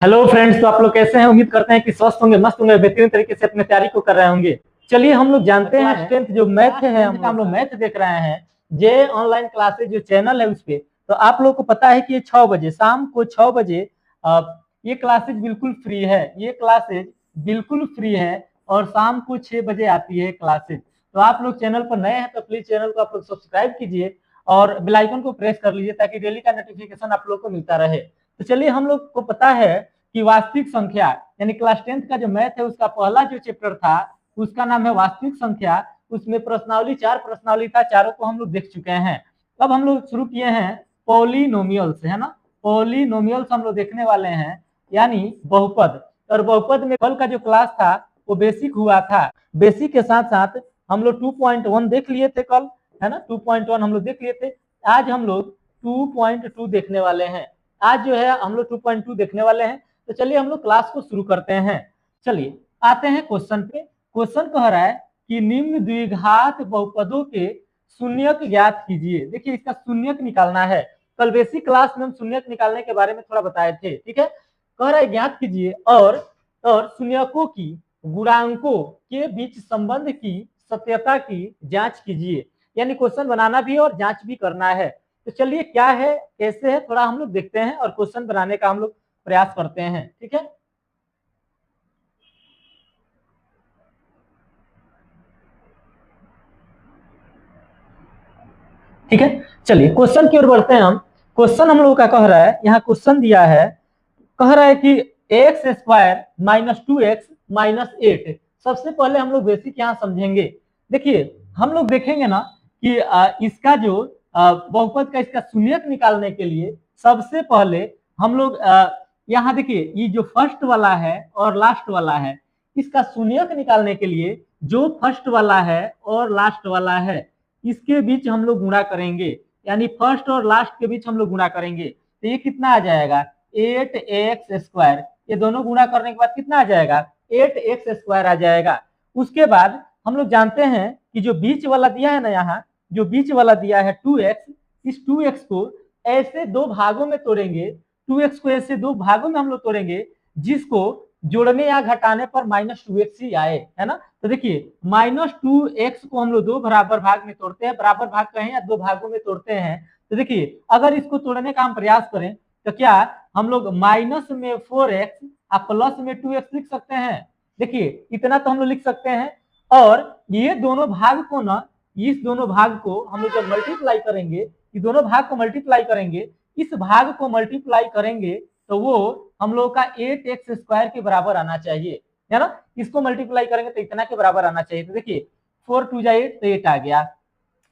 Hello friends, तो आप लोग कैसे हैं? उम्मीद करते हैं कि स्वस्थ होंगे, मस्त होंगे, बेहतरीन तरीके से अपनी तैयारी को कर रहे होंगे। चलिए हम लोग जानते हैं क्लास 10th जो मैथ है, हम लोग मैथ देख रहे हैं जे ऑनलाइन क्लासेज जो चैनल है उस पे। तो आप लोग को पता है कि ये 6 बजे शाम को 6 बजे ये क्लासेज बिल्कुल फ्री है। ये क्लासेज बिल्कुल फ्री है और शाम को 6 बजे आती है क्लासेज। तो आप लोग चैनल पर नए हैं तो प्लीज चैनल को आप लोग सब्सक्राइब कीजिए और बेल आइकन को प्रेस कर लीजिए ताकि डेली का नोटिफिकेशन आप लोग को मिलता रहे। तो चलिए, हम लोग को पता है कि वास्तविक संख्या यानी क्लास 10th का जो मैथ है उसका पहला जो चैप्टर था उसका नाम है वास्तविक संख्या। उसमें प्रश्नावली 4 प्रश्नावली था, चारों को हम लोग देख चुके हैं। अब हम लोग शुरू किए हैं पॉलिनोमियल्स, है ना। पॉलिनोमियल्स हम लोग देखने वाले हैं, यानी बहुपद। और बहुपद में कल का जो क्लास था वो बेसिक हुआ था। बेसिक के साथ साथ हम लोग 2.1 देख लिए थे कल, है ना। 2.1 हम लोग देख लिए थे। आज हम लोग 2.2 देखने वाले हैं। आज जो है हम लोग 2.2 देखने वाले हैं। तो चलिए हम लोग क्लास को शुरू करते हैं। चलिए आते हैं क्वेश्चन पे। क्वेश्चन कह रहा है कि निम्न द्विघात बहुपदों के शून्यक ज्ञात कीजिए। देखिए, इसका शून्यक निकालना है। कल बेसिक क्लास में हम शून्यक निकालने के बारे में थोड़ा बताए थे, ठीक है। कह रहा है ज्ञात कीजिए और शून्यकों की गुणांकों के बीच संबंध की सत्यता की जांच कीजिए। यानी क्वेश्चन बनाना भी और जांच भी करना है। तो चलिए क्या है कैसे है थोड़ा हम लोग देखते हैं और क्वेश्चन बनाने का हम लोग प्रयास करते हैं, ठीक है। ठीक है, चलिए क्वेश्चन की ओर बढ़ते हैं हम। क्वेश्चन हम लोगों का कह रहा है, यहाँ क्वेश्चन दिया है, कह रहा है कि x square minus 2x minus 8। सबसे पहले हम लोग बेसिक यहाँ समझेंगे। देखिए, हम लोग देखेंगे ना कि इसका जो बहुपद का इसका शून्यक निकालने के लिए सबसे पहले हम लोग यहाँ देखिए, ये जो फर्स्ट वाला है और लास्ट वाला है, इसका शून्यक निकालने के लिए जो फर्स्ट वाला है और लास्ट वाला है इसके बीच हम लोग गुणा करेंगे। यानी फर्स्ट और लास्ट के बीच हम लोग गुणा करेंगे तो ये कितना आ जाएगा 8x²। ये दोनों गुणा करने के बाद कितना आ जाएगा 8x² आ जाएगा। उसके बाद हम लोग जानते हैं कि जो बीच वाला दिया है ना, यहाँ जो बीच वाला दिया है 2x, इस 2x को ऐसे दो भागों में तोड़ेंगे। 2x को ऐसे दो भागों में हम लोग तोड़ेंगे जिसको जोड़ने या घटाने पर -2x ही आए, है ना। तो देखिए, -2x को हम लोग दो बराबर भाग में तोड़ते हैं, बराबर भाग कहें या दो भागों में तोड़ते हैं। तो देखिए, अगर इसको तोड़ने का हम प्रयास करें तो क्या हम लोग माइनस में 4x और प्लस में 2x लिख सकते हैं। देखिए, इतना तो हम लोग लिख सकते हैं। और ये दोनों भाग को ना, इस दोनों भाग को हम लोग जब मल्टीप्लाई करेंगे, ये दोनों भाग को मल्टीप्लाई करेंगे, इस भाग को मल्टीप्लाई करेंगे तो वो हम लोग का 8x² के बराबर आना चाहिए, है ना। इसको मल्टीप्लाई करेंगे तो इतना के बराबर आना चाहिए। तो देखिए 4 2 जा 8 तो 8 आ गया,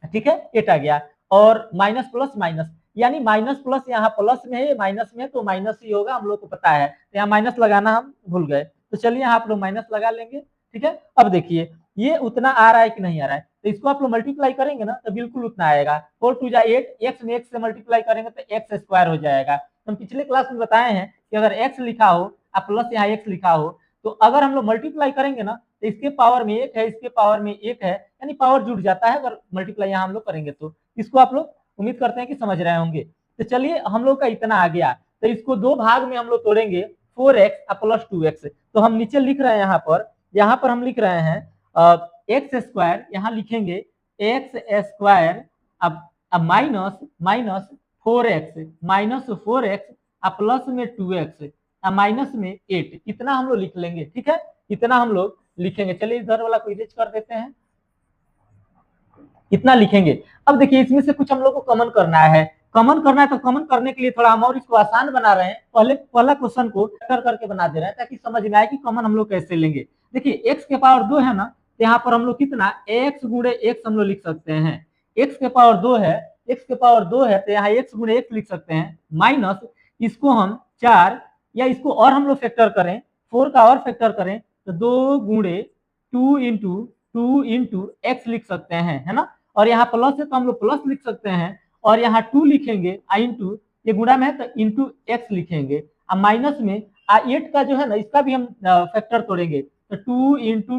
ठीक है, 8 आ गया। और माइनस प्लस माइनस, यानी माइनस प्लस यहाँ प्लस में है, माइनस में है तो माइनस ही होगा, हम लोग को पता है। तो यहाँ माइनस लगाना हम भूल गए, तो चलिए यहाँ आप लोग माइनस लगा लेंगे, ठीक है। अब देखिए ये उतना आ रहा है कि नहीं आ रहा है, तो इसको आप लोग मल्टीप्लाई करेंगे ना तो बिल्कुल उतना आएगा। 4 2 जा 8, एक्स में एक्स से मल्टीप्लाई करेंगे तो x² हो जाएगा। हम पिछले क्लास में बताए हैं कि अगर x लिखा हो और प्लस यहाँ x लिखा हो तो अगर हम लोग मल्टीप्लाई करेंगे ना तो इसके पावर में 1 है, इसके पावर में 1 है, यानी पावर जुड़ जाता है अगर मल्टीप्लाई यहाँ हम लोग करेंगे तो। इसको आप लोग उम्मीद करते हैं कि समझ रहे होंगे। तो चलिए हम लोग का इतना आ गया, तो इसको दो भाग में हम लोग तोड़ेंगे 4x प्लस 2x। तो हम नीचे लिख रहे हैं, यहाँ पर हम लिख रहे हैं x², यहाँ लिखेंगे x², अब माइनस माइनस 4x और प्लस में 2x और माइनस में 8, इतना हम लोग लिख लेंगे, ठीक है। इतना हम लोग लिखेंगे। चलिए इधर वाला को इरेज कर देते हैं, इतना लिखेंगे। अब देखिए इसमें से कुछ हम लोग को कॉमन करना है। कॉमन करना है तो कॉमन करने के लिए थोड़ा हम और इसको आसान बना रहे हैं। पहला क्वेश्चन को कर करके बना दे रहे हैं ताकि समझ में आए कि कॉमन हम लोग कैसे लेंगे। देखिए x के पावर 2 है ना, तो यहाँ पर हम लोग कितना x गुणे x हम लोग लिख सकते हैं। x के पावर 2 है, x के पावर 2 है तो यहाँ x गुणे x लिख सकते हैं। माइनस इसको हम 4, या इसको और हम लोग फैक्टर करें, 4 का और फैक्टर करें तो 2 गुणे 2 इंटू x लिख सकते हैं, है ना। और यहाँ प्लस है तो हम लोग प्लस लिख सकते हैं, और यहाँ 2 लिखेंगे इंटू, ये गुणा में है तो इंटू x लिखेंगे। और माइनस में 8 का जो है ना इसका भी हम फैक्टर तोड़ेंगे तो 2 इंटू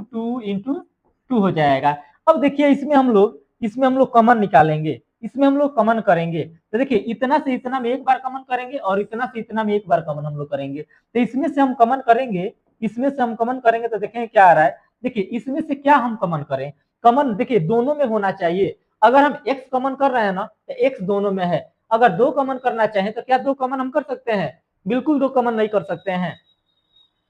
2 हो जाएगा। अब देखिए इसमें हम लोग कॉमन निकालेंगे। इसमें हम लोग कॉमन करेंगे। तो देखिए इतना से इतना में एक बार कॉमन करेंगे और इतना से इतना में एक बार कॉमन हम लोग करेंगे। तो इसमें से हम कॉमन करेंगे, इसमें से हम कॉमन करेंगे तो देखेंगे क्या आ रहा है। देखिए इसमें से क्या हम कॉमन करें, कॉमन देखिए दोनों में होना चाहिए। अगर हम x कॉमन कर रहे हैं ना तो x दोनों में है। अगर दो कॉमन करना चाहें तो क्या दो कॉमन हम कर सकते हैं? बिल्कुल दो कॉमन नहीं कर सकते हैं।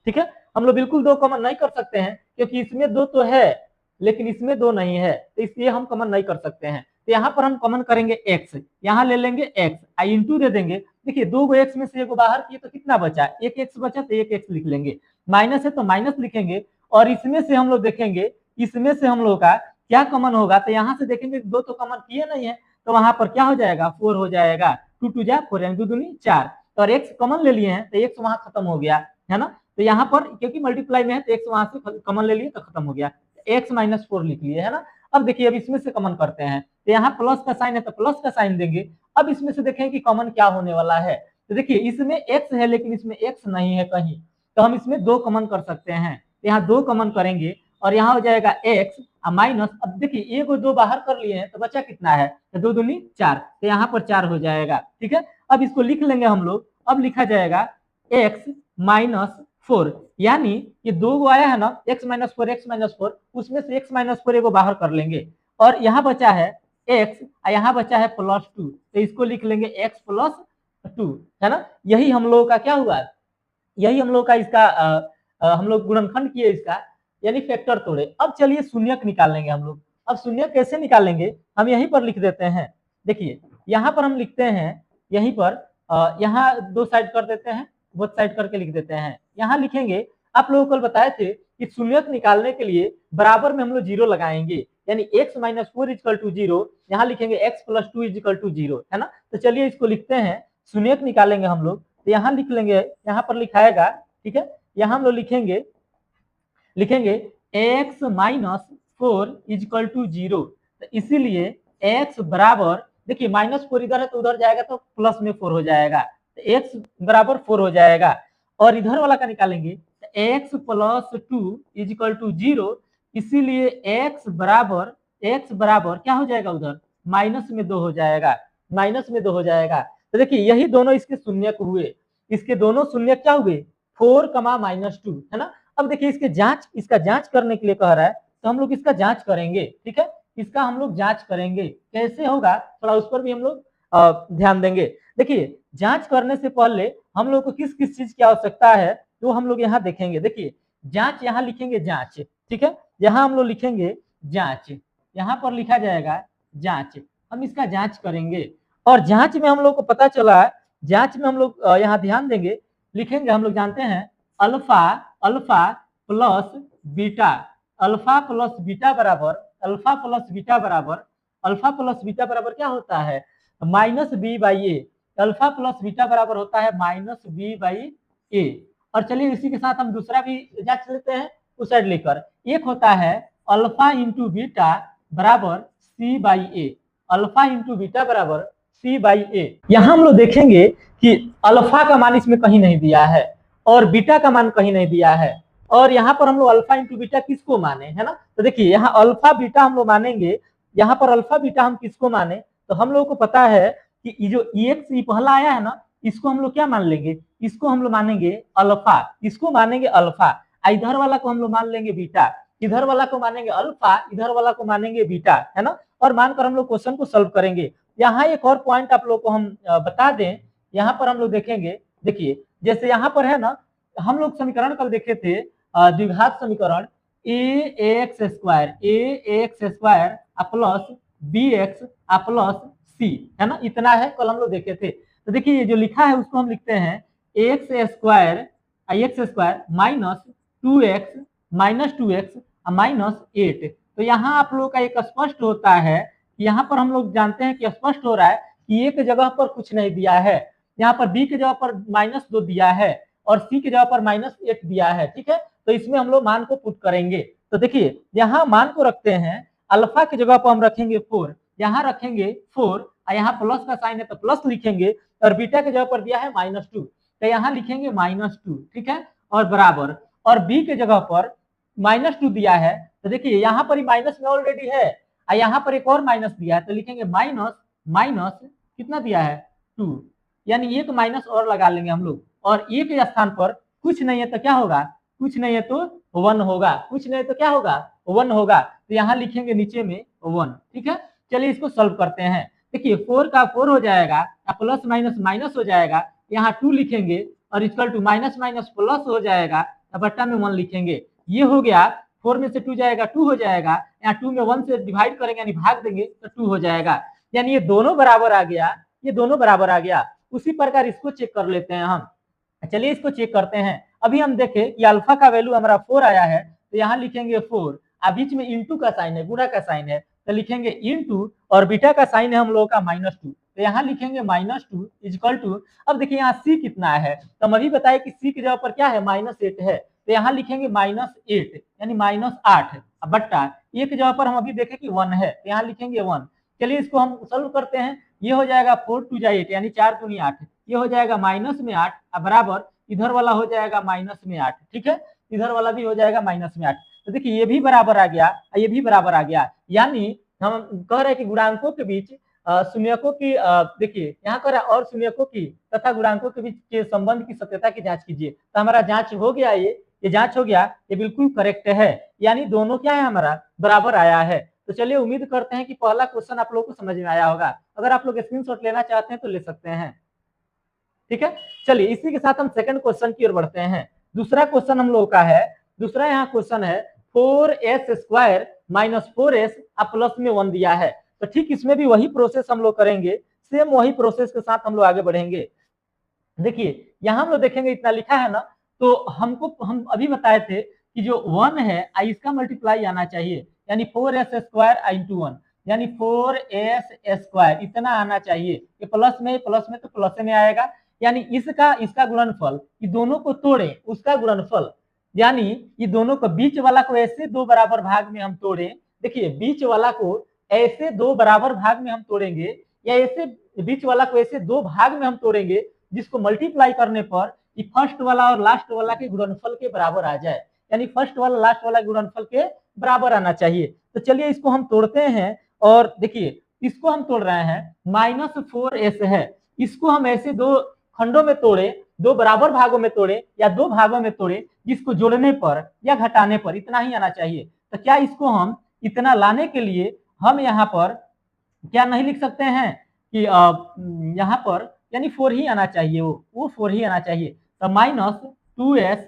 ठीक है, हम लोग बिल्कुल दो कॉमन नहीं कर सकते हैं क्योंकि इसमें दो तो है लेकिन इसमें दो नहीं है, तो इसलिए हम कॉमन नहीं कर सकते हैं। तो यहाँ पर हम कॉमन करेंगे x, यहाँ ले लेंगे x, आई इंटू दे देंगे। देखिए दो को x में से एक बाहर किए तो कितना बचा, एक x बचा तो एक x लिख लेंगे, माइनस है तो माइनस लिखेंगे। और इसमें से हम लोग देखेंगे, इसमें से हम लोग का क्या कॉमन होगा, तो यहाँ से देखेंगे दो तो कॉमन किए नहीं है तो वहां पर क्या हो जाएगा, 4 हो जाएगा। 2 2 जा 4 यानी 2 दूनी 4, और x कॉमन ले लिए हैं तो x वहां खत्म हो गया है ना। तो यहाँ पर क्योंकि मल्टीप्लाई में है तो x वहां से कॉमन ले लिए तो खत्म हो गया, x माइनस 4 लिख लिए है ना। अब देखिए अब इसमें से कॉमन करते हैं तो यहाँ प्लस का साइन है तो प्लस का साइन देंगे। अब इसमें से देखें कि कॉमन क्या होने वाला है, तो देखिए इसमें x है लेकिन इसमें x नहीं है कहीं, तो हम इसमें दो कॉमन कर सकते हैं। यहाँ दो कॉमन करेंगे और यहाँ हो जाएगा x माइनस, अब देखिए एक और दो बाहर कर लिए हैं तो बचा कितना है, तो 2 दूनी 4, तो यहाँ पर 4 हो जाएगा। ठीक है, अब इसको लिख लेंगे हम लोग। अब लिखा जाएगा x माइनस 4, यानी ये दो गो आया है ना x माइनस 4, उसमें से x माइनस 4 एगो बाहर कर लेंगे और यहाँ बचा है x, यहाँ बचा है प्लस 2, तो इसको लिख लेंगे x प्लस 2 है ना। यही हम लोगों का क्या हुआ, यही हम लोग का इसका हम लोग गुणनखंड किए इसका, यानी फैक्टर तोड़े। अब चलिए शून्यक निकाल लेंगे हम लोग। अब शून्यक कैसे निकालेंगे, हम यहीं पर लिख देते हैं। देखिए यहाँ पर हम लिखते हैं, यहीं पर यहाँ दो साइड कर देते हैं, बोथ साइड करके लिख देते हैं। यहाँ लिखेंगे, आप लोगों को कल बताए थे कि शून्यक निकालने के लिए बराबर में हम लोग जीरो लगाएंगे, यानी x माइनस 4 इजकल टू 0, यहाँ लिखेंगे x प्लस 2 इजकल टू 0 है ना। तो चलिए इसको लिखते हैं, शून्यक निकालेंगे हम लोग। तो यहाँ लिख लेंगे, यहाँ पर लिखाएगा, ठीक है, यहाँ हम लोग लिखेंगे x माइनस 4 इजकल टू 0, तो इसीलिए x बराबर, देखिए माइनस 4 इधर है तो उधर जाएगा तो प्लस में 4 हो जाएगा, तो x बराबर 4 हो जाएगा। और इधर वाला का निकालेंगे तो x प्लस 2 इजकल टू 0, इसीलिए x बराबर क्या हो जाएगा, उधर माइनस में 2 हो जाएगा, माइनस में 2 हो जाएगा। तो देखिए यही दोनों इसके शून्यक हुए, इसके दोनों शून्यक क्या हुए, 4 माइनस 2 है ना। अब देखिए इसका जांच करने के लिए कह रहा है तो हम लोग इसका जांच करेंगे। ठीक है, इसका हम लोग जांच करेंगे, कैसे होगा थोड़ा उस पर भी हम लोग ध्यान देंगे। देखिए जांच करने से पहले हम लोग को किस किस चीज की आवश्यकता है तो हम लोग यहाँ देखेंगे। देखिए जांच, यहाँ लिखेंगे जांच, ठीक है, यहाँ हम लोग लिखेंगे जांच, यहाँ पर लिखा जाएगा जांच, हम इसका जांच करेंगे। और जांच में हम लोग को पता चला, जांच में हम लोग यहाँ ध्यान देंगे, लिखेंगे, हम लोग जानते हैं alpha plus beta, alpha plus beta बराबर क्या होता है, minus B by A. Alpha plus beta बराबर होता है माइनस बी बाई ए। और चलिए इसी के साथ हम दूसरा भी जांच लेते हैं, उस साइड लेकर, एक होता है अल्फा इंटू बीटा बराबर C by A, alpha into beta बराबर सी बाई ए। यहाँ हम लोग देखेंगे कि अल्फा का मान इसमें कहीं नहीं दिया है और बीटा का मान कहीं नहीं दिया है, और यहाँ पर हम लोग अल्फा इंटू बीटा किसको माने, है ना। तो देखिए यहाँ अल्फा बीटा हम लोग मानेंगे, यहाँ पर अल्फा बीटा हम किसको माने, तो हम लोग को पता है कि जो EX पहला आया है ना, इसको हम लोग क्या मान लेंगे, इसको हम लोग मानेंगे अल्फा, इसको मानेंगे अल्फा, इधर वाला को हम लोग मान लेंगे बीटा, इधर वाला को मानेंगे अल्फा, इधर वाला को मानेंगे बीटा, है ना। और मानकर हम लोग क्वेश्चन को सॉल्व करेंगे। यहाँ एक और पॉइंट आप लोग को हम बता दें, यहाँ पर हम लोग देखेंगे, देखिए जैसे यहाँ पर है ना, हम लोग समीकरण कल देखे थे द्विघात समीकरण ax square plus bx plus c, है ना, इतना है, कल हम लोग देखे थे। तो देखिए ये जो लिखा है उसको हम लिखते हैं x square minus 2x minus 8। तो यहाँ आप लोग का एक स्पष्ट होता है, यहाँ पर हम लोग जानते हैं कि स्पष्ट हो रहा है कि a के जगह पर कुछ नहीं दिया है, यहाँ पर b के जगह पर -2 दिया है और c की जगह पर -8 दिया है। ठीक है, तो इसमें हम लोग मान को पुट करेंगे। तो देखिए यहाँ मान को रखते हैं, अल्फा की जगह पर हम रखेंगे 4, यहाँ रखेंगे 4, यहाँ प्लस का साइन है तो प्लस लिखेंगे, और बीटा की जगह पर दिया है -2 तो यहाँ लिखेंगे -2, ठीक है, और बराबर, और बी के जगह पर -2 दिया है, तो देखिए यहाँ पर ही माइनस में ऑलरेडी है, यहाँ पर एक और माइनस दिया है तो लिखेंगे माइनस माइनस कितना दिया है 2, यानी एक माइनस और लगा लेंगे हम लोग, और एक के स्थान पर कुछ नहीं है तो क्या होगा, कुछ नहीं है तो 1 होगा, कुछ नहीं तो क्या होगा 1 होगा, तो यहाँ लिखेंगे नीचे में 1। ठीक है, चलिए इसको सॉल्व करते हैं। देखिए 4 का 4 हो जाएगा, प्लस माइनस माइनस हो जाएगा, यहाँ 2 लिखेंगे और equal to minus minus plus हो जाएगा, बट्टा में 1 लिखेंगे। ये हो गया, 4 में से 2 जाएगा 2 हो जाएगा, यहाँ 2 में 1 से डिवाइड करेंगे यानी भाग देंगे तो 2 हो जाएगा, यानी ये दोनों बराबर आ गया, ये दोनों बराबर आ गया। उसी प्रकार इसको चेक कर लेते हैं हम। चलिए इसको चेक करते हैं। अभी हम देखें कि अल्फा का वैल्यू हमारा 4 आया है, तो यहाँ लिखेंगे 4, अब बीच में इंटू का साइन है, गुणा का साइन है, तो लिखेंगे इंटू, और बीटा का साइन है हम लोगों का -2, तो यहाँ लिखेंगे -2 इक्वल टू, अब देखिए यहाँ सी कितना है, तो हम अभी बताए कि सी की जगह पर क्या है -8 है, तो यहाँ लिखेंगे -8 यानी -8, बट्टा ए की जगह पर हम अभी देखें कि 1 है, तो यहाँ लिखेंगे 1। चलिए इसको हम सॉल्व करते हैं। ये हो जाएगा 4 2 8 यानी 4 दूनी 8, ये हो जाएगा माइनस में 8 बराबर इधर वाला हो जाएगा माइनस में 8। ठीक है, इधर वाला भी हो जाएगा माइनस में 8, तो देखिए ये भी बराबर आ गया, ये भी बराबर आ गया, यानी हम कह रहे हैं कि गुणांकों के बीच शून्यकों की देखिए यहाँ कर और शून्यकों की तथा गुणांकों के बीच के संबंध की सत्यता की जांच कीजिए, तो हमारा जांच हो गया, ये जांच हो गया, ये बिल्कुल करेक्ट है, यानी दोनों क्या है हमारा बराबर आया है। तो चलिए उम्मीद करते हैं कि पहला क्वेश्चन आप लोगों को समझ में आया होगा। अगर आप लोग स्क्रीनशॉट लेना चाहते हैं तो ले सकते हैं। ठीक है, चलिए इसी के साथ हम सेकंड क्वेश्चन की ओर बढ़ते हैं। दूसरा क्वेश्चन हम लोगों का है, दूसरा यहाँ क्वेश्चन है 4s² - 4s प्लस में 1 दिया है, तो ठीक इसमें भी वही प्रोसेस हम लोग करेंगे, सेम वही प्रोसेस के साथ हम लोग आगे बढ़ेंगे। देखिए यहाँ हम लोग देखेंगे इतना लिखा है ना, तो हम अभी बताए थे कि जो 1 है इसका मल्टीप्लाई आना चाहिए, यानी 4s² × 1 यानी 4s² इतना आना चाहिए, ये प्लस में तो प्लस में आएगा, यानी इसका गुणनफल, ये दोनों को तोड़े उसका गुणनफल, यानी ये दोनों को बीच वाला को ऐसे दो बराबर भाग में हम तोड़े, देखिए बीच वाला को ऐसे दो बराबर भाग में हम तोड़ेंगे, या ऐसे बीच वाला को ऐसे दो भाग में हम तोड़ेंगे जिसको मल्टीप्लाई करने पर ये फर्स्ट वाला और लास्ट वाला के गुणनफल के बराबर आ जाए, यानी फर्स्ट वाला लास्ट वाला गुणनफल के बराबर आना चाहिए। तो चलिए इसको हम तोड़ते हैं, और देखिए इसको हम तोड़ रहे हैं -4s है, इसको हम ऐसे दो खंडों में तोड़े, दो बराबर भागों में तोड़े या दो भागों में तोड़े, जिसको जोड़ने पर या घटाने पर इतना ही आना चाहिए। तो क्या इसको हम इतना लाने के लिए हम यहाँ पर क्या नहीं लिख सकते हैं कि यहाँ पर यानी 4 ही आना चाहिए, वो 4 ही आना चाहिए, तो -2s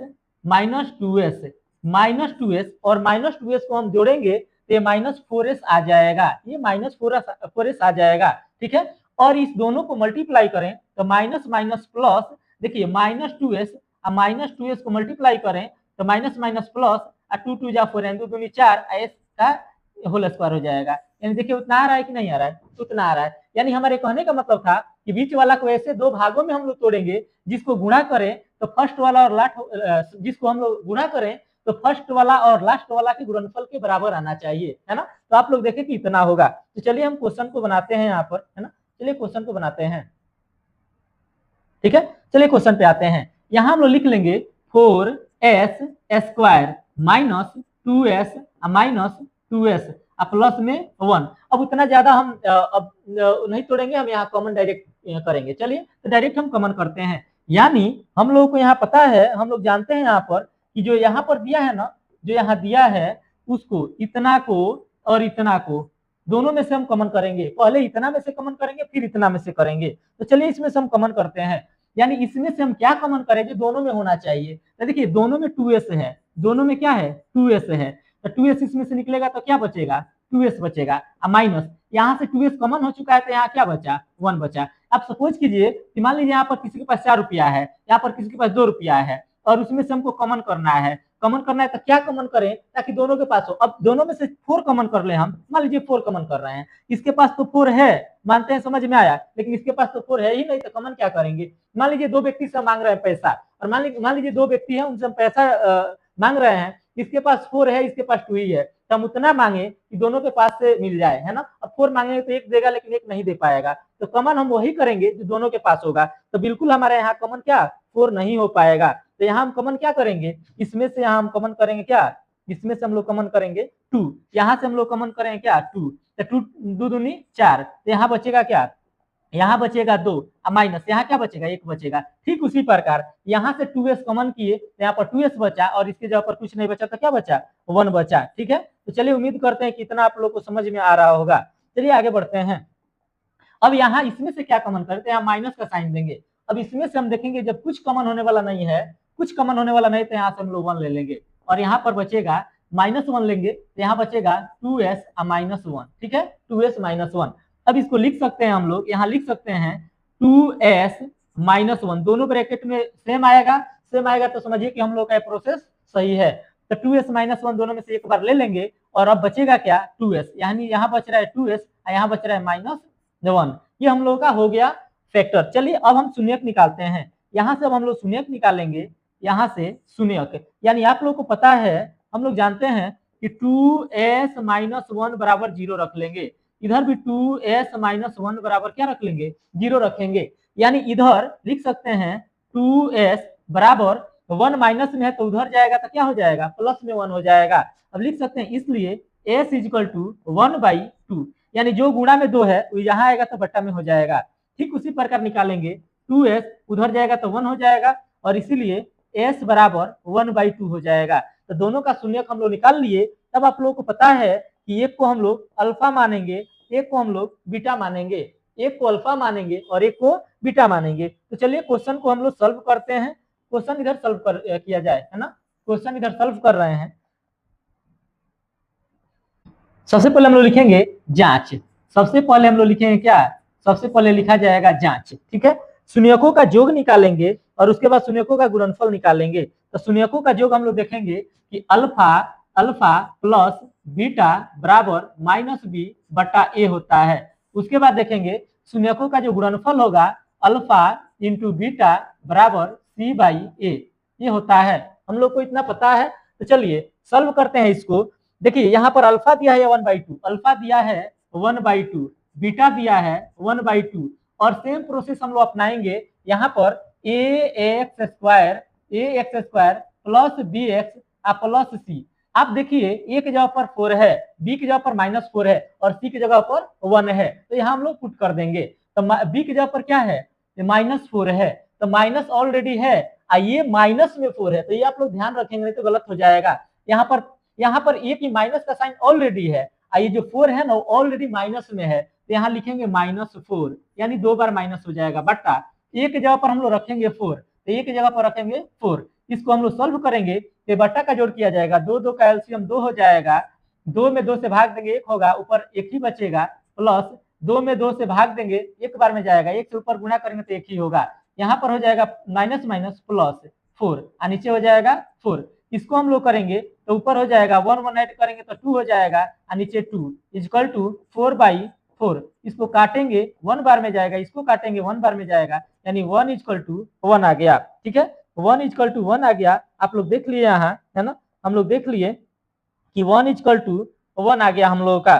-2s और -2s को हम जोड़ेंगे तो -4s आ जाएगा, ये -4s आ जाएगा। ठीक है, और इस दोनों को मल्टीप्लाई करें तो माइनस माइनस प्लस, देखिए -2s को मल्टीप्लाई करें तो माइनस माइनस प्लस 2 2 जा 4 2 दूनी 4 s का होल स्क्वायर हो जाएगा, यानी देखिए उतना आ रहा है कि नहीं आ रहा है, उतना आ रहा है। यानी हमारे कहने का मतलब था कि बीच वाला को ऐसे दो भागों में हम लोग तोड़ेंगे जिसको गुणा करें तो फर्स्ट वाला और लास्ट, जिसको हम लोग गुणा करें तो फर्स्ट वाला और लास्ट वाला के गुणनफल के बराबर आना चाहिए, है ना। तो आप लोग देखें कि इतना होगा। तो चलिए हम क्वेश्चन को बनाते हैं यहाँ पर, है ना, चलिए क्वेश्चन को बनाते हैं। ठीक है, चलिए क्वेश्चन पे आते हैं। यहाँ हम लोग लिख लेंगे 4s² -2s -2s प्लस में 1। अब उतना ज्यादा हम अब नहीं तोड़ेंगे, हम यहाँ कॉमन डायरेक्ट करेंगे। चलिए तो डायरेक्ट हम कॉमन करते हैं, यानी हम लोगों को यहाँ पता है, हम लोग जानते हैं यहाँ पर कि जो यहाँ पर दिया है ना, जो यहाँ दिया है उसको इतना को और इतना को दोनों में से हम कॉमन करेंगे, पहले इतना में से कॉमन करेंगे फिर इतना में से करेंगे। तो चलिए इसमें से हम कॉमन करते हैं, यानी इसमें से हम क्या कॉमन करें जो दोनों में होना चाहिए। तो देखिए दोनों में 2s है, दोनों में क्या है 2s है, तो 2s इसमें से निकलेगा तो क्या बचेगा 2s बचेगा, माइनस यहाँ से 2s कॉमन हो चुका है तो यहाँ क्या बचा 1 बचा। अब सपोज कीजिए कि मान लीजिए यहाँ पर किसी के पास 4 रुपया है, यहाँ पर किसी के पास 2 रुपया है, और उसमें से हमको कॉमन करना है, कॉमन करना है तो क्या कॉमन करें ताकि दोनों के पास हो। अब दोनों में से 4 कॉमन कर ले, हम मान लीजिए 4 कॉमन कर रहे हैं, इसके पास तो 4 है, मानते हैं समझ में आया, लेकिन इसके पास तो 4 है ही नहीं, तो कॉमन क्या करेंगे। मान लीजिए 2 व्यक्ति से मांग रहे हैं पैसा, और मान लीजिए 2 व्यक्ति हैं उनसे हम पैसा मांग रहे हैं, इसके पास 4 है इसके पास 2 ही है, तो हम उतना मांगे कि दोनों के पास से मिल जाए, है ना। अब 4 मांगेंगे तो 1 देगा लेकिन 1 नहीं दे पाएगा, तो कॉमन हम वही करेंगे जो दोनों के पास होगा। तो बिल्कुल हमारे यहाँ कॉमन क्या 4 नहीं हो पाएगा, तो यहाँ हम कॉमन क्या करेंगे, इसमें से यहाँ हम कॉमन करेंगे क्या, इसमें से हम लोग कॉमन करेंगे 2, यहाँ से हम लोग कॉमन करेंगे क्या 2, तो 2 2 दूनी 4, तो यहाँ बचेगा क्या, यहाँ बचेगा 2 माइनस, यहाँ क्या बचेगा 1 बचेगा। ठीक उसी प्रकार यहाँ से 2s कॉमन किए तो यहाँ पर 2s बचा और इसके जगह पर कुछ नहीं बचा तो क्या बचा 1 बचा। ठीक है, तो चलिए उम्मीद करते हैं कि इतना आप लोग को समझ में आ रहा होगा। चलिए आगे बढ़ते हैं। अब यहाँ इसमें से क्या कॉमन करते हैं, यहाँ माइनस का साइन देंगे। अब इसमें से हम देखेंगे जब कुछ कॉमन होने वाला नहीं है, कुछ कॉमन होने वाला नहीं तो यहाँ से हम लोग 1 ले लेंगे और यहाँ पर बचेगा -1 लेंगे तो यहाँ बचेगा 2s -1। ठीक है, 2s -1। अब इसको लिख सकते हैं हम लोग, यहाँ लिख सकते हैं 2s -1, दोनों ब्रैकेट में सेम आएगा, सेम आएगा तो समझिए कि हम लोग का प्रोसेस सही है। तो 2s -1 दोनों में से एक बार ले लेंगे और अब बचेगा क्या 2s, यानी यहाँ बच रहा है 2s, यहाँ बच रहा है -1। ये हम लोग का हो गया फैक्टर। चलिए अब हम शून्यक निकालते हैं। यहाँ से अब हम लोग शून्यक निकालेंगे, यहाँ से शून्यक, यानी आप लोग को पता है, हम लोग जानते हैं कि 2s -1 बराबर 0 रख लेंगे, इधर भी 2s -1 बराबर क्या रख लेंगे 0 रखेंगे, यानी इधर लिख सकते हैं 2s बराबर 1 माइनस में है तो उधर जाएगा तो क्या हो जाएगा प्लस में 1 हो जाएगा। अब लिख सकते हैं इसलिए s इक्वल टू 1/2, यानी जो गुणा में 2 है वो यहाँ आएगा तो बट्टा में हो जाएगा। ठीक उसी प्रकार निकालेंगे 2s उधर जाएगा तो 1 हो जाएगा और इसीलिए s बराबर 1/2 हो जाएगा। तो दोनों का शून्यक हम लोग निकाल लिए। तब आप लोगों को पता है कि एक को हम लोग अल्फा मानेंगे, एक को हम लोग बीटा मानेंगे, एक को अल्फा मानेंगे और एक को बीटा मानेंगे। तो चलिए क्वेश्चन को हम लोग सॉल्व करते हैं। क्वेश्चन इधर सॉल्व किया जाए, है ना, क्वेश्चन इधर सॉल्व कर रहे हैं। सबसे पहले हम लोग लिखेंगे जांच, सबसे पहले हम लोग लिखेंगे क्या, सबसे पहले लिखा जाएगा जांच। ठीक है, शून्यकों का योग निकालेंगे और उसके बाद शून्यकों का गुणनफल निकालेंगे। तो शून्यकों का योग हम लोग देखेंगे कि अल्फा प्लस बीटा बराबर -b/a होता है। उसके बाद देखेंगे शून्यकों का जो गुणनफल होगा अल्फा इंटू बीटा बराबर c/a, ये होता है। हम लोग को इतना पता है। तो चलिए सॉल्व करते हैं इसको। देखिए यहाँ पर अल्फा दिया है 1/2, अल्फा दिया है 1/2, बीटा दिया है 1/2 और सेम प्रोसेस हम लोग अपनाएंगे। यहाँ पर ax square plus bx plus c। आप देखिए a की जगह पर 4 है, b की जगह पर -4 है और c की जगह पर 1 है, तो यहाँ हम लोग पुट कर देंगे। तो b की जगह पर क्या है -4 है, तो माइनस ऑलरेडी है, ये माइनस में 4 है, तो ये आप लोग ध्यान रखेंगे नहीं तो गलत हो जाएगा। यहाँ पर a की माइनस का साइन ऑलरेडी है, ये जो 4 है ना ऑलरेडी माइनस में है, तो यहाँ लिखेंगे -4, यानी 2 बार माइनस हो जाएगा बट्टा a की जगह पर हम लोग रखेंगे 4, तो a की जगह पर रखेंगे 4। इसको हम लोग सॉल्व करेंगे तो बट्टा का जोड़ किया जाएगा, 2 का एलसीएम 2 हो जाएगा, 2 में 2 से भाग देंगे 1 होगा, ऊपर 1 ही बचेगा, प्लस 2 में 2 से भाग देंगे 1 बार में जाएगा, 1 से ऊपर गुणा करेंगे तो 1 ही होगा। यहाँ पर हो जाएगा माइनस प्लस 4 और नीचे हो जाएगा 4। इसको हम लोग करेंगे तो ऊपर हो जाएगा 1 ऐड करेंगे तो 2 हो जाएगा और नीचे 2 इक्वल टू 4/4। इसको काटेंगे 1 बार में जाएगा, इसको काटेंगे 1 बार में जाएगा, यानी 1 इक्वल टू 1 आ गया। ठीक है, 1 इक्वल टू 1 आ गया। आप लोग देख लिए यहाँ, है ना, हम लोग देख लिए कि 1 इक्वल टू 1 आ गया हम लोगों का।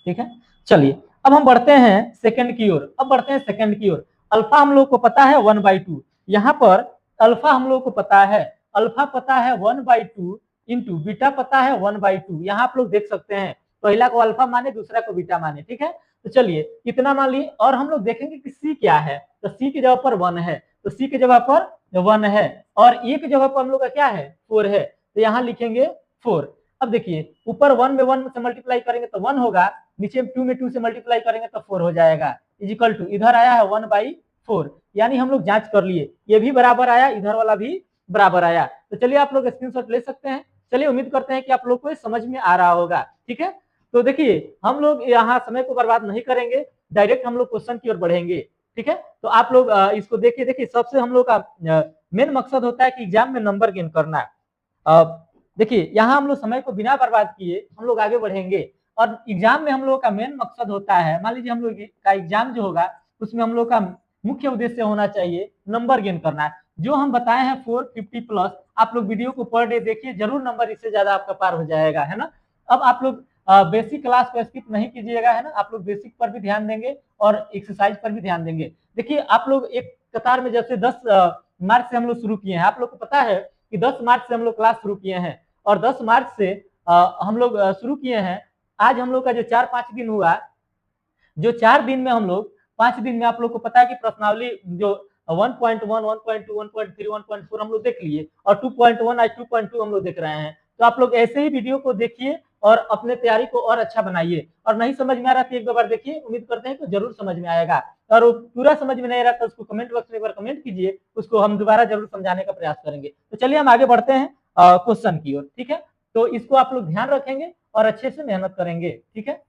ठीक है, चलिए अब हम बढ़ते हैं सेकंड की ओर। अब बढ़ते हैं सेकंड की ओर। अल्फा हम लोग को पता है 1/2, यहाँ पर अल्फा हम लोग को पता है, अल्फा पता है 1/2 इंटू बीटा पता है 1/2। यहाँ आप लोग देख सकते हैं पहला को अल्फा माने दूसरा को बीटा माने। ठीक है, तो चलिए कितना मान लिए और हम लोग देखेंगे कि सी क्या है, तो सी की जगह पर 1 है, तो सी की जगह पर 1 है और ए की जगह पर हम लोग का क्या है 4 है, तो यहाँ लिखेंगे 4। अब देखिए ऊपर 1 में 1 से मल्टीप्लाई करेंगे तो 1 होगा, नीचे 2 में 2 से मल्टीप्लाई करेंगे तो 4 हो जाएगा, इक्वल टू इधर आया है 1/4, यानी हम लोग जांच कर लिए ये भी बराबर आया, इधर वाला भी बराबर आया। तो चलिए आप लोग स्क्रीनशॉट ले सकते हैं। चलिए उम्मीद करते हैं कि आप लोग को समझ में आ रहा होगा। ठीक है, तो देखिए हम लोग यहाँ समय को बर्बाद नहीं करेंगे, डायरेक्ट हम लोग क्वेश्चन की ओर बढ़ेंगे। ठीक है, तो आप लोग इसको देखिए सबसे हम लोग का मेन मकसद होता है कि एग्जाम में नंबर गेन करना। देखिए यहाँ हम लोग समय को बिना बर्बाद किए हम लोग आगे बढ़ेंगे और एग्जाम में हम लोग का मेन मकसद होता है, मान लीजिए हम लोग का एग्जाम जो होगा उसमें हम लोग का मुख्य उद्देश्य होना चाहिए नंबर गेन करना है। जो हम बताए हैं 450 प्लस, आप लोग वीडियो को पर डे देखिए, जरूर नंबर इससे ज्यादा आपका पार हो जाएगा, है ना। अब आप लोग बेसिक क्लास को स्किप नहीं कीजिएगा, है ना, आप लोग बेसिक पर भी ध्यान देंगे और एक्सरसाइज पर भी ध्यान देंगे। देखिए आप लोग एक कतार में जब से 10 मार्च से हम लोग शुरू किए हैं, आप लोग को पता है कि 10 मार्च से हम लोग क्लास शुरू किए हैं और 10 मार्च से हम लोग शुरू किए हैं। आज हम लोग का जो 4-5 दिन हुआ, जो 4 दिन में हम लोग 5 दिन में आप लोग को पता है कि प्रश्नावली जो 1.1, 1.2, 1.3, 1.4 हम लोग देख लिए और 2.1 आज 2.2 हम लोग देख रहे हैं। तो आप लोग ऐसे ही वीडियो को देखिए और अपने तैयारी को और अच्छा बनाइए। और नहीं समझ में आ रहा तो एक दो बार देखिए, उम्मीद करते हैं कि जरूर समझ में आएगा। और वो पूरा समझ में नहीं रहा तो उसको कमेंट बॉक्स में एक बार कमेंट कीजिए, उसको हम दोबारा जरूर समझाने का प्रयास करेंगे। तो चलिए हम आगे बढ़ते हैं क्वेश्चन की ओर, ठीक है। तो इसको आप लोग ध्यान रखेंगे और अच्छे से मेहनत करेंगे, ठीक है।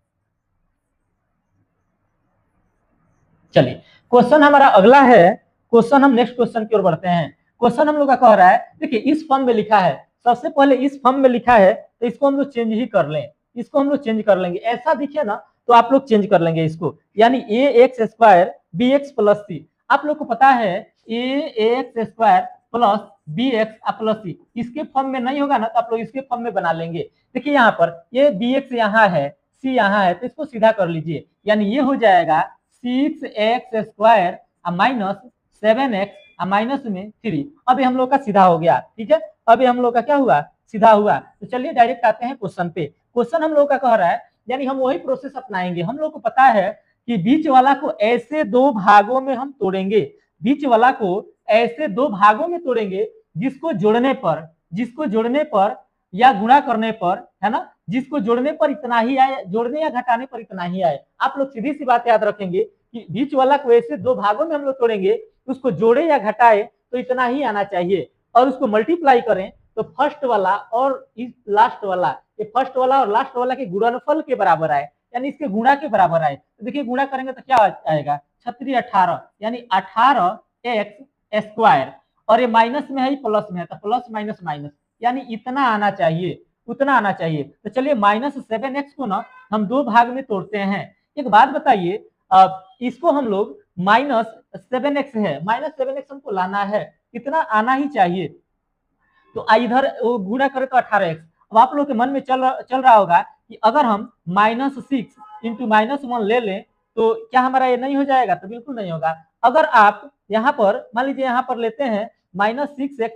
चलिए क्वेश्चन हमारा अगला है। क्वेश्चन हम नेक्स्ट क्वेश्चन की ओर बढ़ते हैं। क्वेश्चन हम लोग का कह रहा है, देखिए इस फॉर्म में लिखा है, सबसे पहले इस फॉर्म में लिखा है तो इसको हम लोग चेंज ही कर लें, इसको हम लोग चेंज कर लेंगे। ऐसा दिखे ना तो आप लोग चेंज कर लेंगे इसको, यानी A X square B X plus C. आप लोग को पता है A X square plus B X plus C इसके फॉर्म में नहीं होगा ना तो आप लोग इसके फॉर्म में बना लेंगे। देखिए यहाँ पर ये बी एक्स यहाँ है, सी यहाँ है, तो इसको सीधा कर लीजिए, यानी ये हो जाएगा 6x square minus 7x minus में 3। अभी हम लोग का सीधा हो गया, ठीक है। अभी हम लोग का क्या हुआ, सीधा हुआ। तो चलिए डायरेक्ट आते हैं क्वेश्चन पे। क्वेश्चन हम लोग का कह रहा है, यानी हम वही प्रोसेस अपनाएंगे। हम लोग को पता है कि बीच वाला को ऐसे दो भागों में हम तोड़ेंगे, बीच वाला को ऐसे दो भागों में तोड़ेंगे जिसको जोड़ने पर या गुणा करने पर, है ना, जिसको जोड़ने पर इतना ही आए, जोड़ने या घटाने पर इतना ही आए। आप लोग सीधी सी बात याद रखेंगे कि बीच वाला को ऐसे दो भागों में हम लोग तोड़ेंगे, उसको जोड़े या घटाए तो इतना ही आना चाहिए, और उसको मल्टीप्लाई करें तो फर्स्ट वाला और लास्ट वाला, ये फर्स्ट वाला और लास्ट वाला के गुणनफल के बराबर आए, यानी इसके गुणा के बराबर आए। तो देखिए गुणा करेंगे तो क्या आएगा, 18 यानी 18x स्क्वायर, और ये माइनस में है प्लस में है तो प्लस माइनस माइनस, यानी इतना आना चाहिए, उतना आना चाहिए। तो चलिए -7x को ना हम दो भाग में तोड़ते हैं। एक बात बताइए, इसको हम लोग -7x है, -7x हमको लाना है, इतना आना ही चाहिए। तो इधर गुणा करें तो 18x। अब आप लोग के मन में चल रहा होगा कि अगर हम -6 इंटू -1 ले लें तो क्या हमारा ये नहीं हो जाएगा, तो बिल्कुल नहीं होगा। अगर आप यहाँ पर मान लीजिए यहाँ पर लेते हैं -6x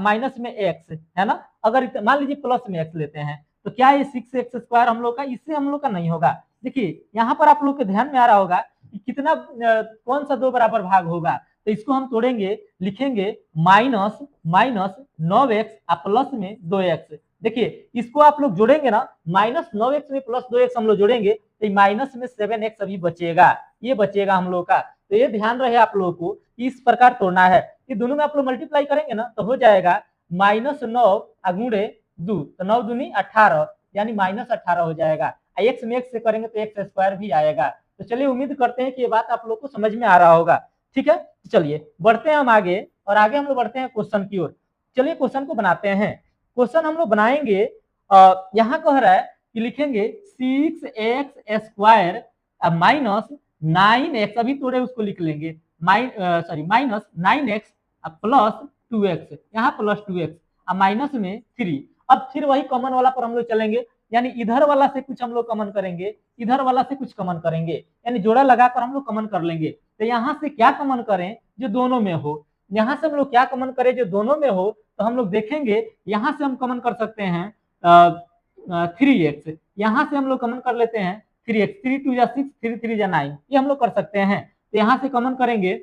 माइनस में x, है ना, अगर मान लीजिए प्लस में x लेते हैं तो क्या ये 6x स्क्वायर हम लोग का, इससे हम लोग का नहीं होगा। देखिए यहाँ पर आप लोग के ध्यान में आ रहा होगा कि कितना कौन सा दो बराबर भाग होगा। तो इसको हम तोड़ेंगे, लिखेंगे माइनस 9x प्लस में 2x। देखिए इसको आप लोग जोड़ेंगे ना, -9x में प्लस 2x हम लोग जोड़ेंगे तो माइनस में 7x अभी बचेगा, ये बचेगा हम लोग का। तो ये ध्यान रहे आप लोगों को, इस प्रकार तोड़ना है। ये दोनों में आप लोग मल्टीप्लाई करेंगे ना तो हो जाएगा -9 गुणे 2, तो 9 दूनी 18, यानी -18 हो जाएगा। x में x से करेंगे तो x स्क्वायर भी आएगा। तो चलिए उम्मीद करते हैं कि ये बात आप लोग को समझ में आ रहा होगा, ठीक है। चलिए बढ़ते हैं हम आगे, और आगे हम लोग बढ़ते हैं क्वेश्चन की ओर। चलिए क्वेश्चन को बनाते हैं। क्वेश्चन हम लोग बनाएंगे, यहाँ कह रहा है कि लिखेंगे 6x स्क्वायर माइनस 9x, अभी तोड़े उसको लिख लेंगे माइनस 9x प्लस 2x, यहाँ प्लस 2x माइनस में 3। अब फिर वही कॉमन वाला पर हम लोग चलेंगे, यानी इधर वाला से कुछ हम लोग कॉमन करेंगे, इधर वाला से कुछ कॉमन करेंगे, यानी जोड़ा लगाकर हम लोग कॉमन कर लेंगे। तो यहाँ से क्या कॉमन करें जो दोनों में हो, यहाँ से हम लोग क्या कॉमन करें जो दोनों में हो, तो हम लोग देखेंगे यहाँ से हम कॉमन कर सकते हैं 3x, यहाँ से हम लोग कॉमन कर लेते हैं 3x, 3 2 या 6, 3 3 या 9, ये हम लोग कर सकते हैं। तो यहाँ से कॉमन करेंगे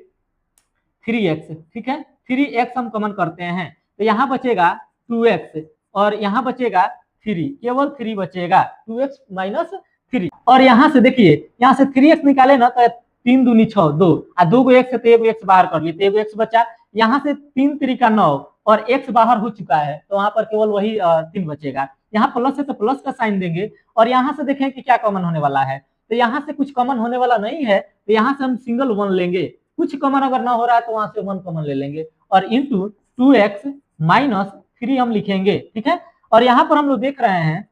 3x, ठीक है, 3x हम कॉमन करते हैं तो यहाँ बचेगा 2x और यहाँ बचेगा 3, केवल 3 बचेगा, 2x माइनस 3। और यहाँ से देखिए, यहाँ से 3x निकाले ना तो 3 दूनी 6, 2 और 2 को x से तो 1 x बाहर कर लिए तो 1 x बचा। यहाँ से 3 3 का 9 और x बाहर हो चुका है तो वहां पर केवल वही 3 बचेगा। यहाँ प्लस है तो प्लस का साइन देंगे, और यहाँ से देखें कि क्या कॉमन होने वाला है। तो यहाँ से कुछ कॉमन होने वाला नहीं है तो यहाँ से हम सिंगल 1 लेंगे, कुछ कॉमन अगर ना हो रहा है तो वहां से 1 कॉमन ले लेंगे, और इंटू 2x माइनस 3 हम लिखेंगे, ठीक है। और यहाँ पर हम लोग देख रहे हैं,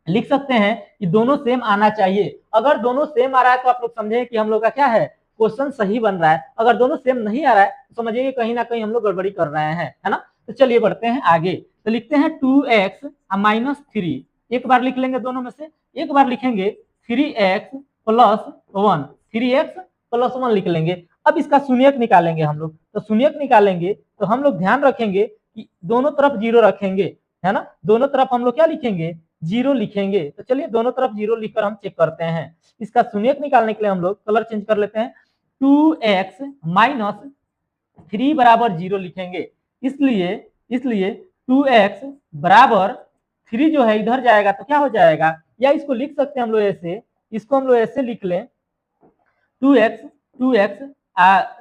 लिख सकते हैं कि दोनों सेम आना चाहिए। अगर दोनों सेम आ रहा है तो आप लोग समझे कि हम लोग का क्या है, क्वेश्चन सही बन रहा है। अगर दोनों सेम नहीं आ रहा है तो समझिए कहीं ना कहीं हम लोग गड़बड़ी कर रहे हैं, है ना। तो चलिए बढ़ते हैं आगे। तो लिखते हैं 2x माइनस 3, एक बार लिख लेंगे दोनों में से, एक बार लिखेंगे 3x प्लस 1, 3x प्लस 1 लिख लेंगे। अब इसका शून्यक निकालेंगे हम लोग, तो शून्यक निकालेंगे तो हम लोग ध्यान रखेंगे कि दोनों तरफ 0 रखेंगे, है ना, दोनों तरफ हम लोग क्या लिखेंगे जीरो लिखेंगे। तो चलिए दोनों तरफ जीरो लिखकर हम चेक करते हैं। इसका शून्यक निकालने के लिए हम लोग कलर चेंज कर लेते हैं। 2x माइनस 3 बराबर जीरो लिखेंगे। इसलिए 2x बराबर 3 जो है इधर जाएगा तो क्या हो जाएगा, या इसको लिख सकते हैं हम लोग ऐसे, इसको हम लोग ऐसे लिख लें 2x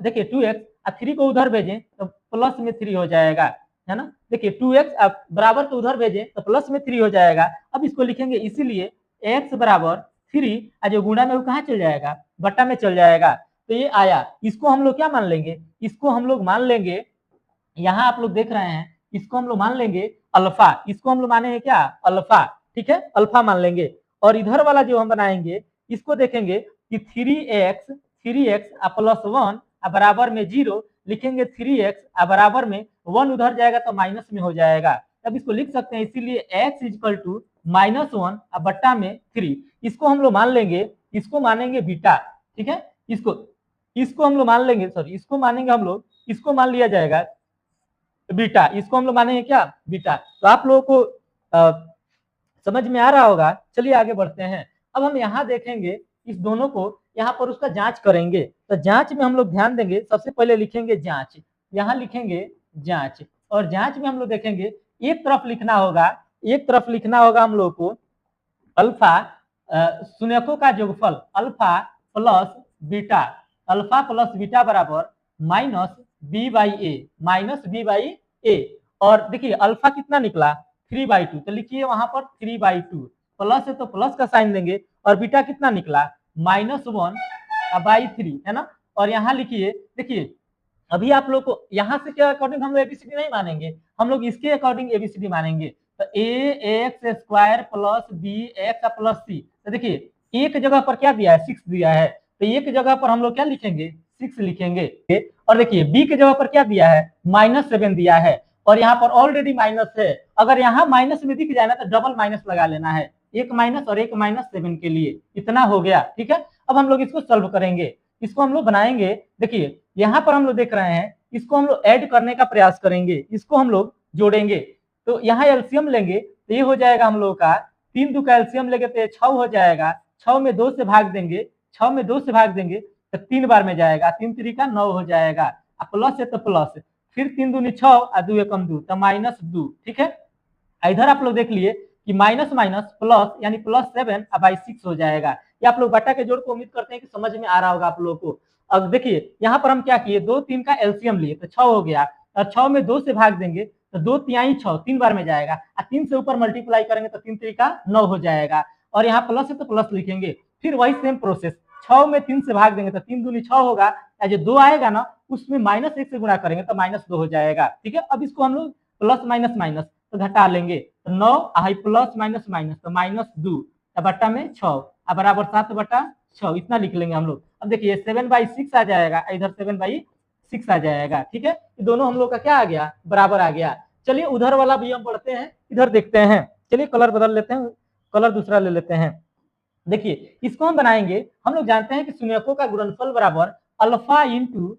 देखिए 2x 3 को उधर भेजें तो प्लस में 3 हो जाएगा, है ना। देखिए 2x बराबर तो उधर भेजें तो प्लस में 3 हो जाएगा। अब इसको लिखेंगे, इसीलिए x बराबर 3 जो गुणा में वो कहाँ चल जाएगा, बट्टा में चल जाएगा। तो ये आया, इसको हम लोग क्या मान लेंगे, इसको हम लोग मान लेंगे, यहाँ आप लोग देख रहे हैं, इसको हम लोग मान लेंगे अल्फा, इसको हम लोग माने हैं क्या, अल्फा, ठीक है, अल्फा मान लेंगे। और इधर वाला जो हम बनाएंगे इसको देखेंगे कि 3x प्लस 1 बराबर में 0 लिखेंगे, 3x बराबर में 1 उधर जाएगा तो माइनस में हो जाएगा। तब इसको लिख सकते हैं, इसीलिए x इक्वल टू -1 बट्टा में 3। इसको हम लोग मान लेंगे, इसको मानेंगे बीटा, ठीक है, इसको हम लोग मान लेंगे, सॉरी इसको मानेंगे हम लोग, इसको मान लिया जाएगा बीटा, इसको हम लोग मानेंगे क्या, बीटा। तो आप लोगों को समझ में आ रहा होगा। चलिए आगे बढ़ते हैं। अब हम यहाँ देखेंगे इस दोनों को, यहाँ पर उसका जांच करेंगे। तो जांच में हम लोग ध्यान देंगे, सबसे पहले लिखेंगे जांच, यहाँ लिखेंगे जांच, और जांच में हम लोग देखेंगे एक तरफ लिखना होगा हम लोग को अल्फा शून्यकों का योगफल अल्फा प्लस बीटा बराबर -b/a, और देखिए अल्फा कितना निकला 3/2, तो लिखिए वहां पर 3/2, प्लस है तो प्लस का साइन देंगे, और बीटा कितना निकला -1/3, है ना। और यहाँ लिखिए, देखिए अभी आप लोग को यहाँ से क्या अकॉर्डिंग हम लोग एबीसीडी नहीं मानेंगे, हम लोग इसके अकॉर्डिंग एबीसीडी मानेंगे। तो ax² plus bx plus c, तो देखिए एक जगह पर क्या दिया है 6 दिया है, तो एक जगह पर हम लोग क्या लिखेंगे 6 लिखेंगे। और देखिए b की जगह पर क्या दिया है -7 दिया है, और यहाँ पर ऑलरेडी माइनस है, अगर यहाँ माइनस में दिख जाए ना तो डबल माइनस लगा लेना है, एक माइनस और एक -7 के लिए, इतना हो गया, ठीक है। अब हम लोग इसको सॉल्व करेंगे, इसको हम लोग बनाएंगे। देखिए यहाँ पर हम लोग देख रहे हैं, इसको हम लोग ऐड करने का प्रयास करेंगे, इसको हम लोग जोड़ेंगे। तो यहाँ एलसीएम लेंगे तो ये हो जाएगा हम लोग का 3 2 का एलसीएम लेंगे तो 6 हो जाएगा, 6 में 2 से भाग देंगे, 6 में 2 से भाग देंगे तो 3 बार में जाएगा, 3 3 का 9 हो जाएगा, प्लस है तो प्लस, फिर 3 दूनी 6 और 2 एकम 2 तो -2, ठीक है। इधर आप लोग देख लिए कि माइनस माइनस प्लस यानी +7/6 हो जाएगा। ये आप लोग बट्टा के जोड़ को उम्मीद करते हैं कि समझ में आ रहा होगा आप लोगों को। अब देखिए यहाँ पर हम क्या किए, 2 3 का एलसीएम लिए तो 6 हो गया, और 6 में 2 से भाग देंगे तो 2 तिहाई 6, 3 बार में जाएगा, और 3 से ऊपर मल्टीप्लाई करेंगे तो 3 3 का 9 हो जाएगा, और यहाँ प्लस है तो प्लस लिखेंगे। फिर वही सेम प्रोसेस, 6 में 3 से भाग देंगे तो 3 दूनी 6 होगा, जो 2 आएगा ना उसमें -1 से गुणा करेंगे तो -2 हो जाएगा, ठीक है। अब इसको हम लोग प्लस माइनस माइनस तो घटा लेंगे, तो 9 प्लस माइनस माइनस तो -2 बट्टा में 6 बराबर 7/6, इतना लिख लेंगे हम लोग। अब देखिए 7/6 आ जाएगा, इधर 7/6 आ जाएगा, ठीक है। दोनों हम लोग का क्या आ गया, बराबर आ गया। चलिए उधर वाला भी हम पढ़ते हैं, इधर देखते हैं। चलिए कलर बदल लेते हैं, कलर दूसरा ले लेते हैं। देखिए इसको हम बनाएंगे, हम लोग जानते हैं कि शून्यकों का गुणनफल बराबर अल्फा इंटू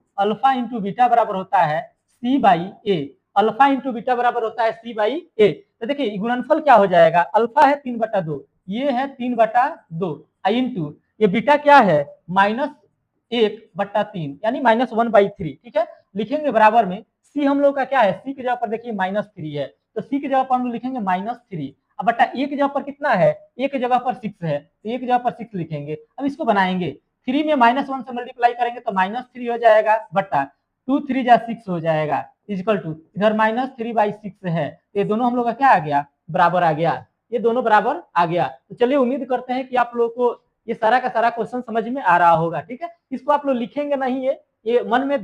बीटा बराबर होता है c/a, अल्फा इंटू बीटा बराबर होता है c/a। तो देखिए गुणनफल क्या हो जाएगा, अल्फा है 3/2, ये है 3/2, इंटू ये बीटा क्या है -1/3 यानी -1/3, ठीक है। लिखेंगे बराबर में c हम लोग का क्या है, c की जगह पर देखिए -3 है, तो c की जगह पर हम लोग लिखेंगे -3, अब बटा ए की जगह पर कितना है, ए की जगह पर 6 है, तो ए की जगह पर 6 लिखेंगे। अब इसको बनाएंगे, 3 में -1 से मल्टीप्लाई करेंगे तो -3 हो जाएगा, बटा 2 3 जा 6 हो जाएगा, इक्वल टू इधर -3/6 है, तो ये दोनों हम लोग का क्या आ गया, बराबर आ गया, ये दोनों बराबर आ गया। तो चलिए उम्मीद करते हैं कि आप लोगों को ये सारा का सारा क्वेश्चन समझ में आ रहा होगा, ठीक है। इसको आप लोग लिखेंगे नहीं है, ये मन में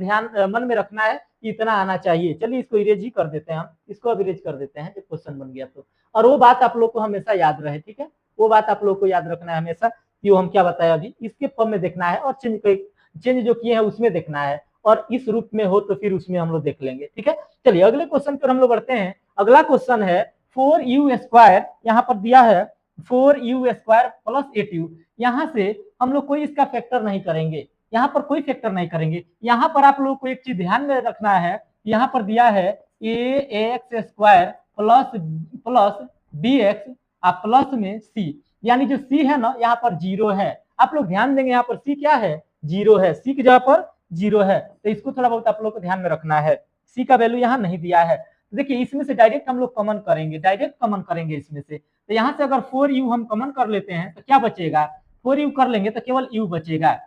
रखना है कि इतना आना चाहिए। चलिए इसको इरेज ही कर देते हैं, हम इसको अब इरेज कर देते हैं, एक क्वेश्चन बन गया तो। और वो बात आप लोग को हमेशा याद रहे, ठीक है, वो बात आप लोग को याद रखना है हमेशा कि वो हम क्या बताया अभी, इसके फॉर्म में देखना है, और चेंज जो किए हैं उसमें देखना है, और इस रूप में हो तो फिर उसमें हम लोग देख लेंगे, ठीक है। चलिए अगले क्वेश्चन पर हम लोग बढ़ते हैं। अगला क्वेश्चन है 4u², यहाँ पर दिया है 4u² प्लस 8u। यहाँ से हम लोग कोई इसका फैक्टर नहीं करेंगे, यहाँ पर कोई फैक्टर नहीं करेंगे। यहाँ पर आप लोग को एक चीज ध्यान में रखना है, यहाँ पर दिया है ax² प्लस bx आप प्लस में सी, यानी जो सी है ना यहाँ पर 0 है। आप लोग ध्यान देंगे यहाँ पर सी क्या है, 0 है, सी की जगह पर 0 है, तो इसको थोड़ा बहुत आप लोग को ध्यान में रखना है। सी का वैल्यू यहाँ नहीं दिया है। तो देखिए इसमें से डायरेक्ट हम लोग कॉमन करेंगे, डायरेक्ट कॉमन करेंगे इसमें से। तो यहाँ से अगर 4u हम कॉमन कर लेते हैं तो क्या बचेगा, 4u कर लेंगे तो केवल u बचेगा,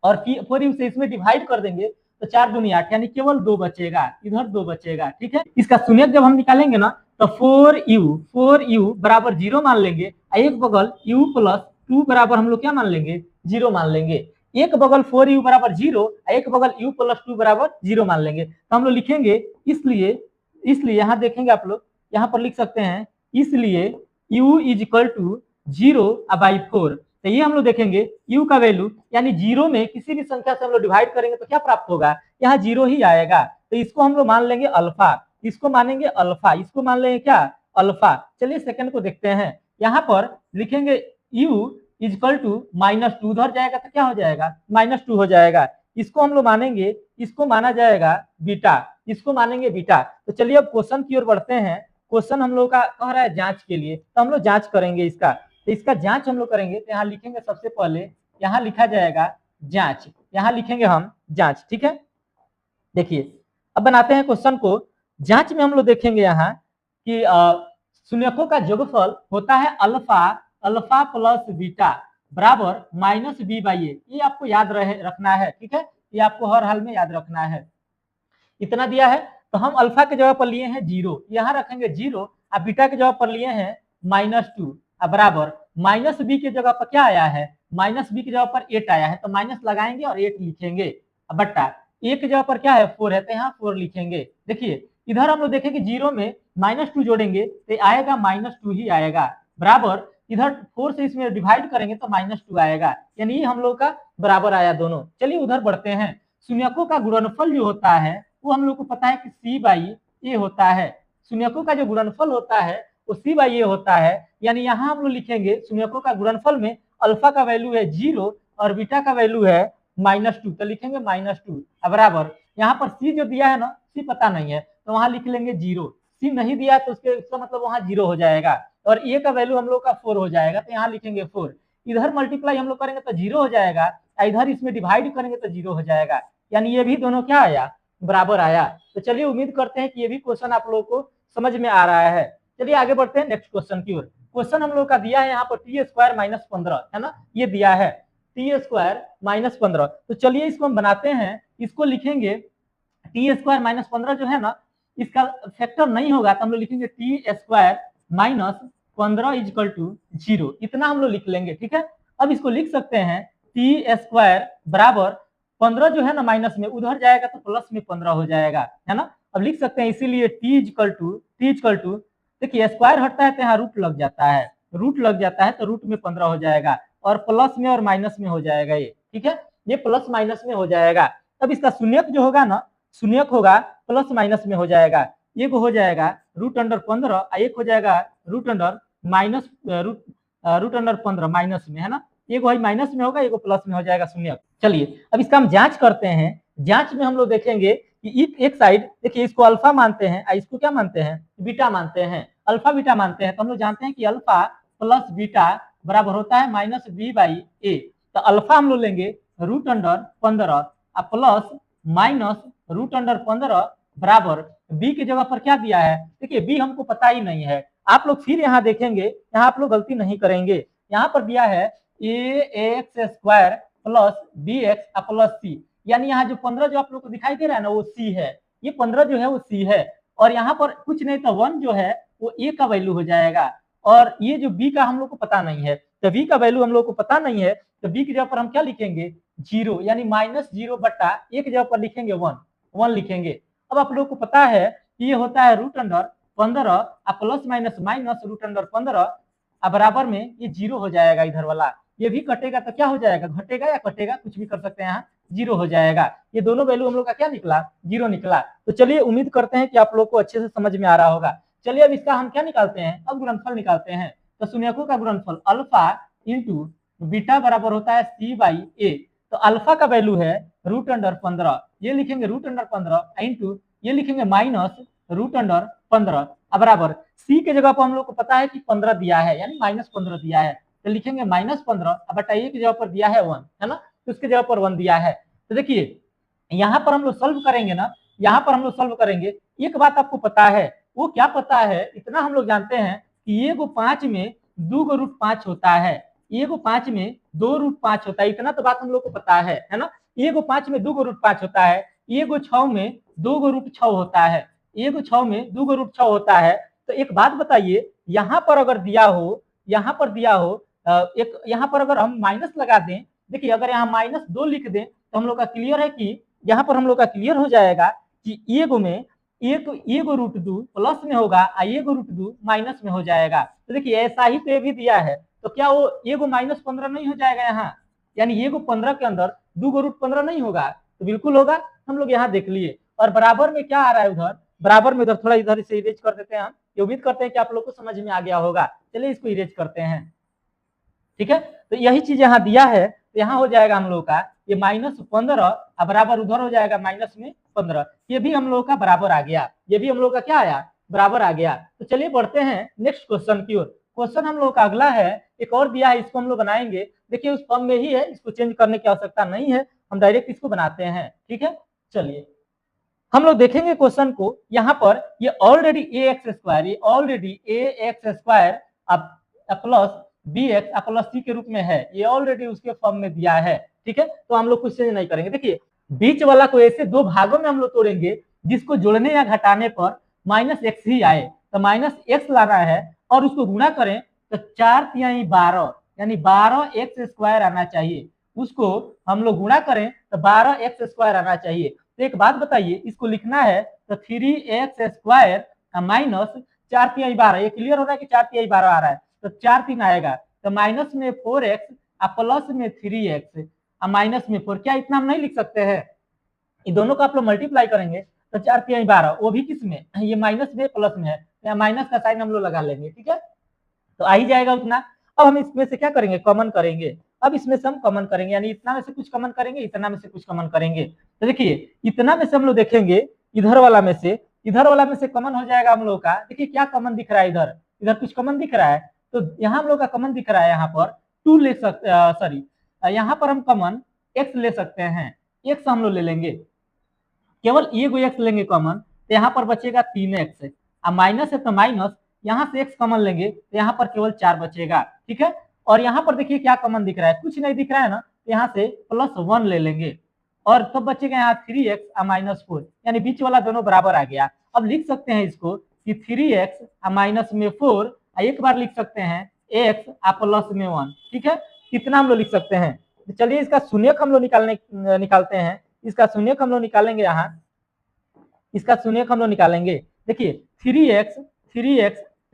और 4u से इसमें डिवाइड कर देंगे तो 4 दूनी 8, यानी केवल 2 बचेगा, इधर 2 बचेगा। ठीक है, इसका शून्यक जब हम निकालेंगे ना तो 4u बराबर 0 मान लेंगे, एक बगल u प्लस 2 बराबर हम लोग क्या मान लेंगे, 0 मान लेंगे। एक बगल 4u बराबर 0, एक बगल u प्लस 2 बराबर 0 मान लेंगे, तो हम लोग लिखेंगे इसलिए यहाँ देखेंगे आप लोग, यहाँ पर लिख सकते हैं इसलिए u इज इक्वल टू 0/4। तो ये हम लोग देखेंगे u का वैल्यू, यानी 0 में किसी भी संख्या से हम लोग डिवाइड करेंगे तो क्या प्राप्त होगा, यहाँ 0 ही आएगा। तो इसको हम लोग मान लेंगे अल्फा, इसको मानेंगे अल्फा, इसको मान लेंगे क्या, अल्फा। चलिए सेकंड को देखते हैं, यहाँ पर लिखेंगे u इज इक्वल टू -2, उधर जाएगा तो क्या हो जाएगा, -2 हो जाएगा। इसको हम लोग मानेंगे, इसको माना जाएगा बीटा, इसको मानेंगे बीटा। तो चलिए अब क्वेश्चन की ओर बढ़ते हैं। क्वेश्चन हम लोग का कह रहा है जांच के लिए, तो हम लोग जांच करेंगे इसका। तो इसका जांच हम लोग करेंगे, तो यहाँ लिखेंगे सबसे पहले, यहाँ लिखा जाएगा जांच, यहाँ लिखेंगे हम जांच। ठीक है, देखिए अब बनाते हैं क्वेश्चन को। जांच में हम लोग देखेंगे यहाँ कि शून्यकों का योगफल होता है अल्फा प्लस बीटा बराबर -b/a। ये आपको याद रखना है। ठीक है, ये आपको हर हाल में याद रखना है। इतना दिया है तो हम अल्फा के जगह पर लिए हैं 0, यहाँ रखेंगे 0, और बीटा के जगह पर लिए हैं -2, बराबर -b के जगह पर क्या आया है, -b की जगह पर 8 आया है, तो माइनस लगाएंगे और 8 लिखेंगे, बट्टा a की जगह पर क्या है 4 है, तो यहाँ 4 लिखेंगे। देखिए इधर हम लोग देखेंगे 0 में -2 जोड़ेंगे तो आएगा -2 ही आएगा, बराबर इधर 4 से इसमें डिवाइड करेंगे तो -2 आएगा, यानी हम लोग का बराबर आया दोनों। चलिए उधर बढ़ते हैं। शून्यकों का गुणनफल जो होता है वो हम लोग को पता है कि c/a होता है। शून्यकों का जो गुणनफल होता है वो c/a होता है, यानी यहाँ हम लोग लिखेंगे शून्यकों का गुणनफल में अल्फा का वैल्यू है 0 और बीटा का वैल्यू है -2, तो लिखेंगे -2, बराबर यहाँ पर c जो दिया है ना, c पता नहीं है तो वहां लिख लेंगे 0, c नहीं दिया तो उसका मतलब वहां 0 हो जाएगा, और a का वैल्यू हम लोग का 4 हो जाएगा, तो यहाँ लिखेंगे 4। इधर मल्टीप्लाई हम लोग करेंगे तो 0 हो जाएगा, इधर इसमें डिवाइड करेंगे तो 0 हो जाएगा, यानी ये भी दोनों क्या आया, बराबर आया। तो चलिए उम्मीद करते हैं कि ये भी क्वेश्चन आप लोगों को समझ में आ रहा है। चलिए आगे बढ़ते हैं नेक्स्ट क्वेश्चन की ओर। क्वेश्चन हम लोग का दिया है यहाँ पर t² -15 है ना, ये दिया है t² -15। तो चलिए इसको हम बनाते हैं, इसको लिखेंगे t² -15 जो है ना, इसका फैक्टर नहीं होगा तो हम लोग लिखेंगे t² -15 इक्वल टू 0, इतना हम लोग लिख लेंगे। ठीक है, अब इसको लिख सकते हैं t² बराबर 15 जो है ना माइनस में उधर जाएगा तो प्लस में 15 हो जाएगा, है ना। अब लिख सकते हैं इसीलिए t इक्वल टू देखिए स्क्वायर हटता है तो यहाँ रूट लग जाता है, तो रूट में 15 हो जाएगा, और प्लस में और माइनस में हो जाएगा ये। ठीक है, ये प्लस माइनस में हो जाएगा। अब इसका शून्यक जो होगा ना, शून्यक होगा प्लस माइनस में हो जाएगा, एक हो जाएगा √15, एक हो जाएगा √15 माइनस में, है ना। एक वही माइनस में होगा, एक प्लस में हो जाएगा शून्यक। चलिए अब इसका हम जांच करते हैं। जांच में हम लोग देखेंगे कि एक साइड देखिए इसको अल्फा मानते हैं, इसको क्या मानते हैं, बीटा मानते हैं, अल्फा बीटा मानते हैं। तो हम लोग जानते हैं कि अल्फा प्लस बीटा बराबर होता है -b/a। तो अल्फा हम लोग लेंगे √15 प्लस माइनस √15 बराबर b की जगह पर क्या दिया है, देखिए b हमको पता ही नहीं है। आप लोग फिर यहाँ देखेंगे, यहाँ आप लोग गलती नहीं करेंगे, यहाँ पर दिया है ax² plus bx plus c, यानी यहाँ जो 15 जो आप लोग को दिखाई दे रहा है ना वो c है, ये 15 जो है वो c है, और यहाँ पर कुछ नहीं तो 1 जो है वो a का वैल्यू हो जाएगा, और ये जो b का हम लोग को पता नहीं है, तो b का वैल्यू हम लोग को पता नहीं है, तो b की जगह पर हम क्या लिखेंगे 0, यानी -0/1 की जगह पर लिखेंगे 1 लिखेंगे। अब आप लोग को पता है कि ये होता है √15 प्लस माइनस √15 बराबर में ये 0 हो जाएगा, इधर वाला ये भी कटेगा तो क्या हो जाएगा, घटेगा या कटेगा कुछ भी कर सकते हैं, यहाँ 0 हो जाएगा। ये दोनों वैल्यू हम लोग का क्या निकला, 0 निकला। तो चलिए उम्मीद करते हैं कि आप लोग को अच्छे से समझ में आ रहा होगा। चलिए अब इसका हम क्या निकालते हैं, अब गुणनफल निकालते हैं। तो शून्यकों का गुणनफल अल्फा इंटू बीटा बराबर होता है c/a। तो अल्फा का वैल्यू है √15, ये लिखेंगे √15 इंटू ये लिखेंगे -√15 बराबर सी के जगह पर हम लोग को पता है कि 15 दिया है, यानी -15 दिया है, तो लिखेंगे -15 बटा ए की जगह पर दिया है 1, है ना, तो उसके जगह पर 1 दिया है। तो देखिए यहाँ पर हम लोग सॉल्व करेंगे ना, यहाँ पर हम लोग सॉल्व करेंगे, एक बात आपको पता है, वो क्या पता है, इतना हम लोग जानते हैं कि ये 5 में 2 को √5 होता है, ये 5 में 2 √5 होता है, इतना तो बात हम लोग को पता है ना। ये 5 में 2 को √5 होता है, ये 6 में 2 को √6 होता है, ये 6 में 2 को √6 होता है। तो एक बात बताइए, यहाँ पर अगर दिया हो, यहाँ पर दिया हो एक, यहाँ पर अगर हम माइनस लगा दें, देखिए अगर यहाँ -2 लिख दें तो हम लोग का क्लियर है कि यहाँ पर हम लोग का क्लियर हो जाएगा कि ये में एक √2 प्लस में होगा और ये √2 माइनस में हो जाएगा। तो देखिए ऐसा ही तो ये भी दिया है, तो क्या वो ये -15 नहीं हो जाएगा यहाँ, यानी ये 15 के अंदर 2 को √15 नहीं होगा, तो बिल्कुल होगा। हम लोग यहाँ देख लिए, और बराबर में क्या आ रहा है उधर, बराबर में उधर थोड़ा इधर से इरेज कर देते हैं हम, ये उम्मीद करते हैं कि आप लोग को समझ में आ गया होगा। चलिए इसको इरेज करते हैं, ठीक है। तो यही चीज यहाँ दिया है, तो यहाँ हो जाएगा हम लोग का ये -15 बराबर उधर हो जाएगा -15, ये भी हम लोग का बराबर आ गया, ये भी हम लोग का क्या आया, बराबर आ गया। तो चलिए बढ़ते हैं नेक्स्ट क्वेश्चन की ओर। क्वेश्चन हम लोग का अगला है, एक और दिया है, इसको हम लोग बनाएंगे। देखिए उस फॉर्म में ही है, इसको चेंज करने की आवश्यकता नहीं है, हम डायरेक्ट इसको बनाते हैं, ठीक है। चलिए हम लोग देखेंगे क्वेश्चन को, यहाँ पर ये ऑलरेडी ax², ये ऑलरेडी ax² अब प्लस bx प्लस c के रूप में है, ये ऑलरेडी उसके फॉर्म में दिया है, ठीक है। तो हम लोग कुछ चेंज नहीं करेंगे। देखिए बीच वाला को ऐसे दो भागों में हम लोग तोड़ेंगे, जिसको जोड़ने या घटाने पर -x ही आए, तो -x लाना है, और उसको गुणा करें तो 4×3 12, यानी 12x² आना चाहिए, उसको हम लोग गुणा करें तो 12x² आना चाहिए। तो एक बात बताइए, इसको लिखना है तो 3x² माइनस 4×3 12, ये क्लियर हो रहा है कि 4×3 12 आ रहा है, तो 4×3 आएगा, तो माइनस में 4x प्लस में 3x माइनस में 4, क्या इतना हम नहीं लिख सकते हैं, इन दोनों का आप लोग मल्टीप्लाई करेंगे तो 4×3 12, वो भी किस में, ये माइनस में प्लस में है, या माइनस का साइन हम लोग लगा लेंगे, ठीक है, तो आ ही जाएगा उतना। अब हम इसमें से क्या करेंगे, कॉमन करेंगे, अब इसमें से हम कॉमन करेंगे, यानी इतना में से कुछ कॉमन करेंगे, इतना में से कुछ कॉमन करेंगे। तो देखिए इतना में से हम लोग देखेंगे, इधर वाला में से कॉमन हो जाएगा हम लोग का। देखिए क्या कॉमन दिख रहा है, इधर इधर कुछ कॉमन दिख रहा है, तो यहाँ हम लोग का कॉमन दिख रहा है, यहाँ पर 2 ले सकते, सॉरी यहाँ पर हम कॉमन x ले सकते हैं, x हम लोग ले लेंगे, केवल ये को x लेंगे कॉमन, तो यहाँ पर बचेगा 3x, माइनस है तो माइनस, यहाँ से x कॉमन लेंगे तो यहाँ पर केवल 4 बचेगा, ठीक है। और यहाँ पर देखिए क्या कॉमन दिख रहा है, कुछ नहीं दिख रहा है ना, तो यहाँ से +1 ले लेंगे, और तब बचेगा यहाँ 3x -4, यानी बीच वाला दोनों बराबर आ गया। अब लिख सकते हैं इसको कि 3x माइनस में 4, एक बार लिख सकते हैं x प्लस में 1, ठीक है, कितना हम लोग लिख सकते हैं। तो चलिए इसका शून्यक हम लोग निकालते हैं, इसका शून्यक हम लोग निकालेंगे, यहाँ इसका शून्यक हम लोग निकालेंगे। देखिए 3x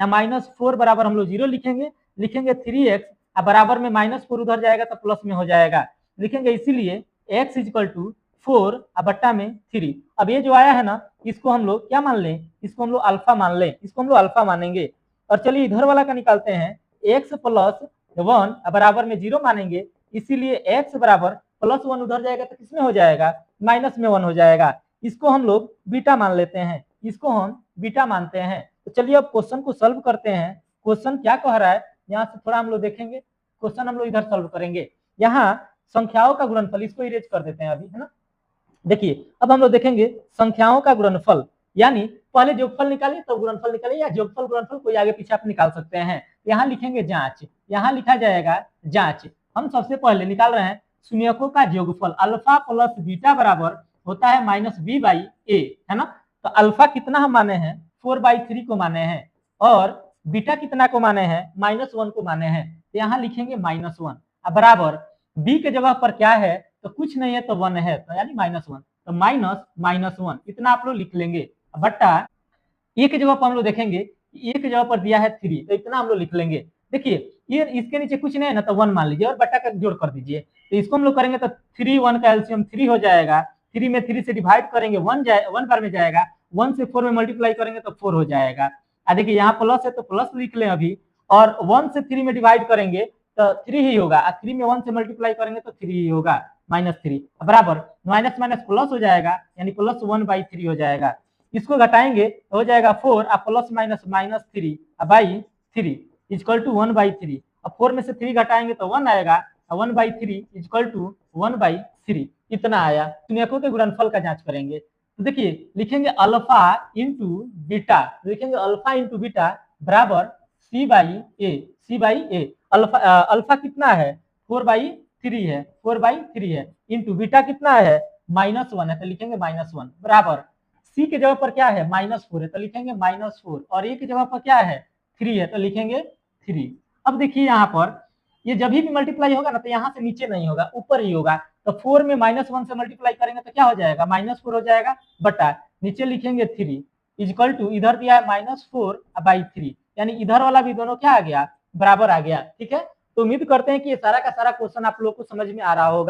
-4 बराबर हम लोग 0 लिखेंगे, 3x बराबर में -4 उधर जाएगा तो प्लस में हो जाएगा, लिखेंगे इसीलिए x = 4 बट्टा में 3। अब ये जो आया है ना, इसको हम लोग क्या मान लें, इसको हम लोग अल्फा मान लें, इसको हम लोग अल्फा मानेंगे। और चलिए इधर वाला का निकालते हैं, x + 1 बराबर में 0 मानेंगे, इसीलिए x बराबर +1 उधर जाएगा तो किसमें हो जाएगा, माइनस में 1 हो जाएगा। इसको हम लोग बीटा मान लेते हैं, इसको हम बीटा मानते हैं। तो चलिए अब क्वेश्चन को सॉल्व करते हैं। क्वेश्चन क्या कह रहा है, यहाँ से थोड़ा हम लोग देखेंगे, क्वेश्चन हम लोग इधर सॉल्व करेंगे। यहाँ संख्याओं का गुणनफल, इसको इरेज कर देते हैं अभी, है ना। देखिए अब हम लोग देखेंगे संख्याओं का गुणनफल, यानी पहले जोगफल निकालिए तो गुणनफल निकालिए, या जोगफल गुणनफल कोई आगे पीछे आप निकाल सकते हैं। यहाँ लिखेंगे जांच, यहाँ लिखा जाएगा जांच। हम सबसे पहले निकाल रहे हैं शून्यकों का जोगफल, अल्फा प्लस बीटा बराबर होता है -b/a, है ना। तो अल्फा कितना हम माने हैं, 4/3 को माने हैं, और बीटा कितना को माने हैं, -1 को माने हैं, तो यहाँ लिखेंगे -1 बराबर b के जगह पर क्या है, तो कुछ नहीं है तो 1 है, तो यानी -1, तो -1 इतना आप लोग लिख लेंगे, बट्टा ए के जगह पर हम लोग देखेंगे, ए के जगह पर दिया है 3, तो इतना हम लोग लिख लेंगे। देखिए ये इसके नीचे कुछ नहीं है ना, तो 1 मान लीजिए और बट्टा का जोड़ कर दीजिए, तो इसको हम लोग करेंगे तो 3 1 का एलसीएम 3 हो जाएगा, 3 में 3 से डिवाइड करेंगे 1 बार में जाएगा, 1 से 4 में मल्टीप्लाई करेंगे तो 4 हो जाएगा। देखिए यहाँ प्लस है तो प्लस लिख लें अभी, और 1 से 3 में डिवाइड करेंगे तो 3 ही होगा, 3 में 1 से मल्टीप्लाई करेंगे तो 3 ही होगा, -3 बराबर माइनस माइनस प्लस हो जाएगा, यानी +1/3 हो जाएगा। इसको घटाएंगे तो हो जाएगा 4 और plus minus minus 3 by 3 equal to 1/3। अब 4 में से 3 घटाएंगे तो 1 आएगा, 1/3 इक्वल टू 1/3 इतना आया। शून्यकों के गुणनफल का जांच करेंगे तो देखिए लिखेंगे अल्फा इंटू बीटा, लिखेंगे अल्फा इंटू बीटा बराबर C/A। अल्फा कितना है 4/3 है, 4/3 है इंटू बीटा कितना है -1 है तो लिखेंगे -1 बराबर सी के जगह पर क्या है -4 है तो लिखेंगे -4 और ए की जगह पर क्या है 3 है तो लिखेंगे 3। अब देखिए यहाँ पर ये जब भी मल्टीप्लाई होगा ना तो यहाँ से नीचे नहीं होगा, ऊपर ही होगा। तो 4 में -1 से मल्टीप्लाई करेंगे तो क्या हो जाएगा -4 हो जाएगा बटा नीचे लिखेंगे 3 इक्वल टू इधर दिया है -4/3 यानी इधर वाला भी दोनों क्या आ गया बराबर आ गया। ठीक है, तो उम्मीद करते हैं कि ये सारा का सारा क्वेश्चन आप लोग को समझ में आ रहा होगा।